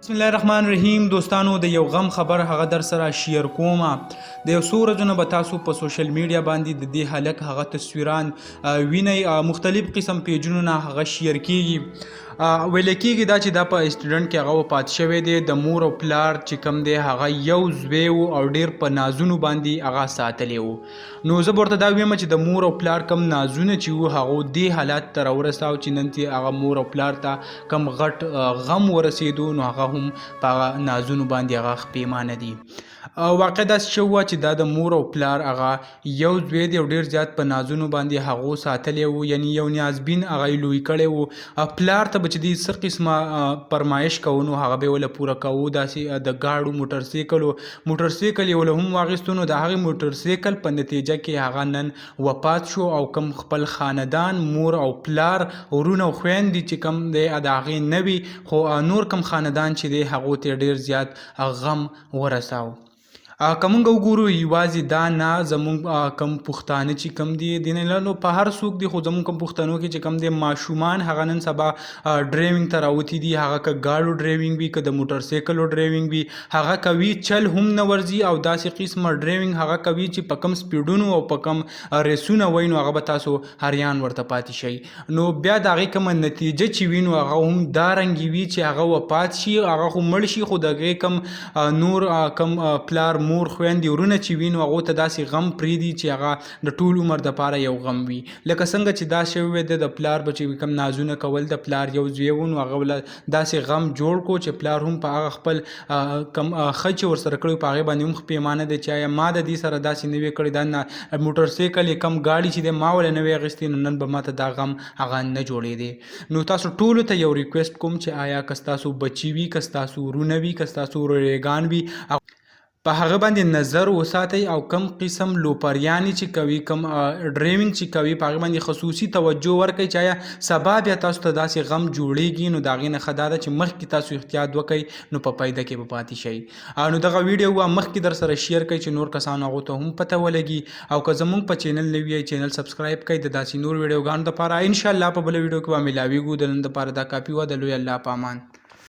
بسم الله الرحمن الرحیم دوستانو د یو غم خبر هغه در سره شیر کوم د یو څو ورځو نه به تاسو په سوشل میډیا باندې د دې هلک هغه تصویران وینئ مختلف قسم پیجونو نه هغه شیر کیږي ویل کېږي دا چې دا په اسټوډنټ کې هغه وفات شوی دی د مور او پلار چې کوم دی هغه یو زوی و او ډیر په نازونو باندې هغه ساتلی و نو زه به ورته دا ویم چې د مور او پلار کم نازونه چې وو هغه دې حالات ته راورساو چې نن هغه مور او پلار ته کم غټ غم ورسېدو نو هغه هم په نازونو باندې هغه پیمانه دي واقع داسې شوی وه چې دا د مور او پلار هغه یو زوی دی او ډېر زیات په نازونو باندې هغو ساتلی و یعنې یو نیازبین هغه یې لوی کړی و پلار ته به چې دوی څه قسمه فرمایش کوو نو هغه به یې ورله پوره کوو داسې د ګاډو موټرسایکل یې ورله هم واخیستو نو د هغې موټرسایکل په نتیجه کې هغه نن وفات شو او کم خپل خاندان مور او پلار ورونه او خویندې چې کم دی د هغې نه وي خو نور کم خاندان چې دی هغو ته ډېر زیات غم ورساو که مونږ وګورو یوازې دا نه زمونږ کم پښتانه چې کم دي د نه نو په هر څوک دي خو زمونږ کم پښتنو کې چې کم دي ماشومان هغه نن سبا ډرایوینګ ته راوتي دي هغه که ګاډو ډرایوینګ وي که د موټرسایکلو ډرایوینګ وي هغه کوي چل هم نه ورځي او داسې قسمه ډرایوینګ هغه کوي چې په کم سپیډونو او په کم ریسونه وایي نو هغه به تاسو حیران ورته پاتې شئ نو بیا د هغې کومه نتیجه چې وي نو هغه هم دا رنګې وي چې هغه وفات شي هغه خو مړ شي خو د هغې کم نور کم پلار مور خویندې ورونه چې وي نو هغو ته داسې غم پرېږدي چې هغه د ټول عمر دپاره یو غم وي لکه څنګه چې دا شوی وی د پلار به چې کوم نازونه کول د پلار یو زوی و نو هغه له داسې غم جوړ کړو چې پلار هم په هغه خپل کم ښه چې ورسره کړی په هغې باندې هم پیمانه دی چې آیا ما د دې سره داسې نه وی کړی دا موټرسایکل یې کم ګاډي چې دی ما ولې نه وی اخیستې نو نن به ماته دا غم هغه نه جوړېدی نو تاسو ټولو ته یو ریکویسټ کوم چې آیا که ستاسو بچي وي که ستاسو ورونه وي که ستاسو ورورېګان وي په هغه باندې نظر وساتئ او کم قسم لوپریانې چې کوي کم ډرایوینګ چې کوي په هغې باندې خصوصي توجه ورکړئ چې آیا سبا بیا تاسو ته داسې غم جوړیږي نو د هغې نه ښه دا ده چې مخکې تاسو احتیاط وکړئ نو په پیده کې به پاتې شئ نو دغه ویډیو مخکې در سره شیر کړئ چې نور کسان هغو ته هم پته ولګي او که زموږ په چینل نوي یئ چینل سبسکرایب کړئ د داسې نور ویډیوګانو دپاره انشاءالله په بله ویډیو کې به میلاویږو د نن دپاره دا کافي وه د لوی الله په امان